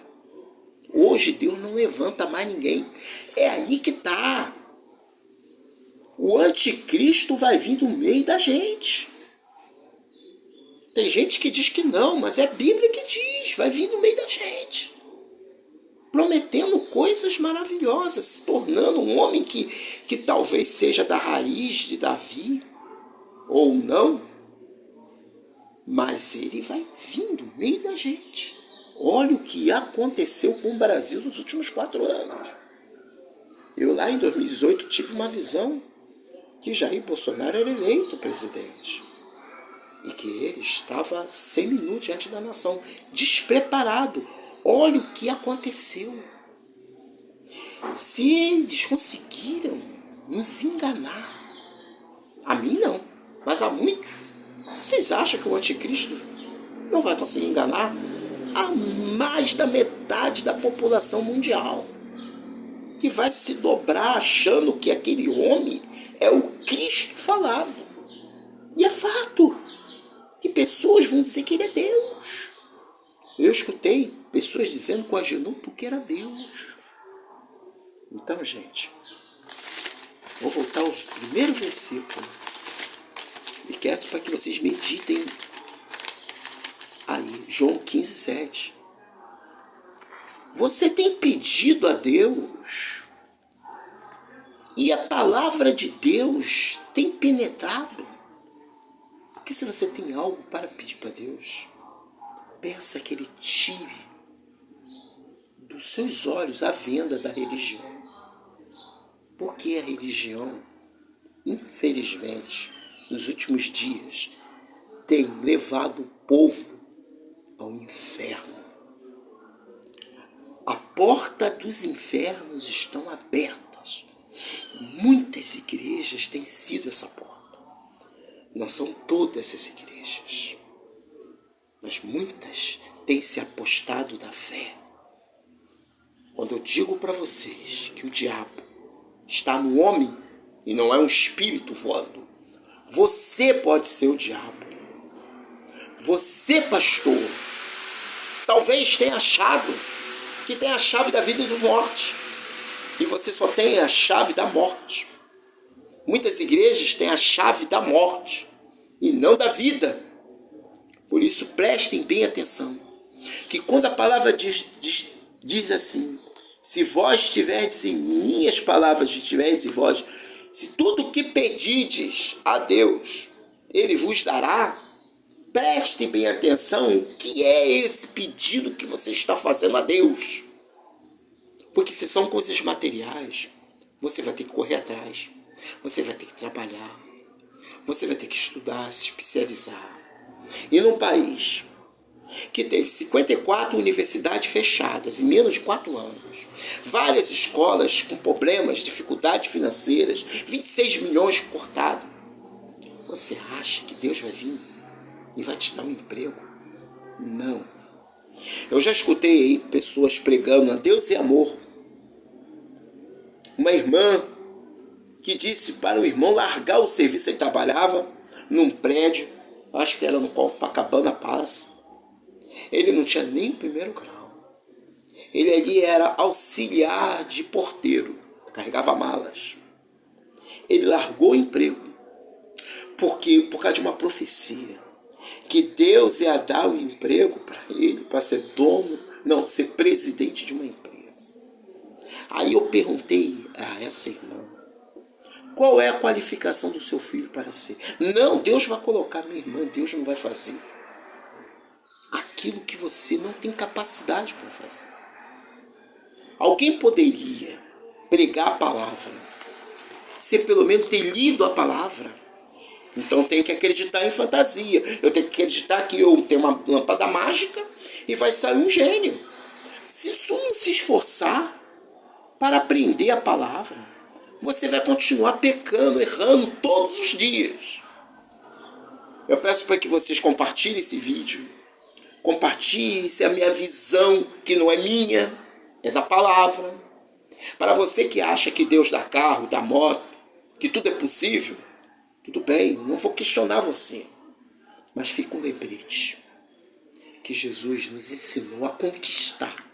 Hoje Deus não levanta mais ninguém. É aí que está. O anticristo vai vir do meio da gente. Tem gente que diz que não, mas é a Bíblia que diz, vai vir do meio da gente. Prometendo coisas maravilhosas, se tornando um homem que talvez seja da raiz de Davi, ou não, mas ele vai vir do meio da gente. Olha o que aconteceu com o Brasil nos últimos 4 anos. Eu lá em 2018 tive uma visão que Jair Bolsonaro era eleito presidente. E que ele estava semi-nu diante da nação, despreparado. Olha o que aconteceu. Se eles conseguiram nos enganar, a mim não, mas a muitos, vocês acham que o anticristo não vai conseguir enganar a mais da metade da população mundial, que vai se dobrar achando que aquele homem é o Cristo falado? E é fato que pessoas vão dizer que ele é Deus. Eu escutei pessoas dizendo com Agenuto que era Deus. Então, gente, vou voltar ao primeiro versículo e peço para que vocês meditem aí, João 15:7. Você tem pedido a Deus e a palavra de Deus tem penetrado. Porque se você tem algo para pedir para Deus, peça que Ele tire dos seus olhos a venda da religião. Porque a religião, infelizmente, nos últimos dias, tem levado o povo ao inferno. A porta dos infernos estão abertas. Muitas igrejas têm sido essa porta. Não são todas as igrejas, mas muitas têm se apostado da fé. Quando eu digo para vocês que o diabo está no homem e não é um espírito voando, você pode ser o diabo. Você, pastor, talvez tenha achado que tem a chave da vida e da morte, e você só tem a chave da morte. Muitas igrejas têm a chave da morte e não da vida. Por isso, prestem bem atenção, que quando a palavra diz assim: se vós tiverdes em minhas palavras, estiverdes em vós, se tudo o que pedides a Deus, Ele vos dará. Preste bem atenção o que é esse pedido que você está fazendo a Deus. Porque se são coisas materiais, você vai ter que correr atrás, você vai ter que trabalhar, você vai ter que estudar, se especializar. E num país que teve 54 universidades fechadas em menos de 4 anos, várias escolas com problemas, dificuldades financeiras, 26 milhões cortados, você acha que Deus vai vir e vai te dar um emprego? Não. Eu já escutei aí pessoas pregando a Deus e amor. Uma irmã que disse para o irmão largar o serviço. Ele trabalhava num prédio, acho que era no Copacabana Palace. Ele não tinha nem primeiro grau. Ele ali era auxiliar de porteiro, carregava malas. Ele largou o emprego por causa de uma profecia, que Deus ia dar um emprego para ele, para ser ser presidente de uma empresa. Aí eu perguntei a essa irmã: qual é a qualificação do seu filho para ser? Não, Deus vai colocar. Minha irmã, Deus não vai fazer aquilo que você não tem capacidade para fazer. Alguém poderia pregar a palavra, se pelo menos ter lido a palavra. Então eu tenho que acreditar em fantasia. Eu tenho que acreditar que eu tenho uma lâmpada mágica e vai sair um gênio. Se você não se esforçar para aprender a palavra, você vai continuar pecando, errando todos os dias. Eu peço para que vocês compartilhem esse vídeo. Compartilhem a minha visão, que não é minha, é da palavra. Para você que acha que Deus dá carro, dá moto, que tudo é possível, tudo bem, não vou questionar você. Mas fica um lembrete que Jesus nos ensinou a conquistar.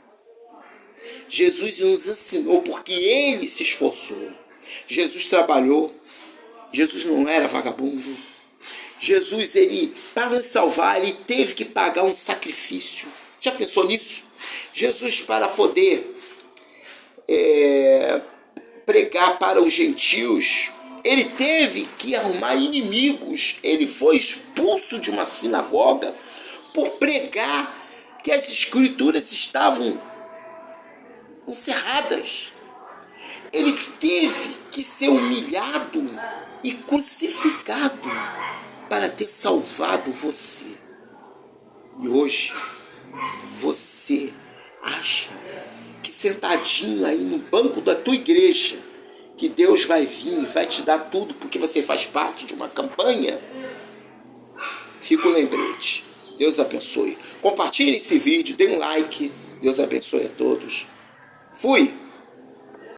Jesus nos ensinou porque Ele se esforçou. Jesus trabalhou, Jesus não era vagabundo. Jesus, ele, para nos salvar, ele teve que pagar um sacrifício. Já pensou nisso? Jesus, para poder pregar para os gentios, ele teve que arrumar inimigos. Ele foi expulso de uma sinagoga por pregar que as escrituras estavam encerradas. Ele teve que ser humilhado e crucificado para ter salvado você. E hoje você acha que sentadinho aí no banco da tua igreja, que Deus vai vir e vai te dar tudo porque você faz parte de uma campanha? Fica o lembrete. Deus abençoe. Compartilhe esse vídeo, dê um like. Deus abençoe a todos. Fui!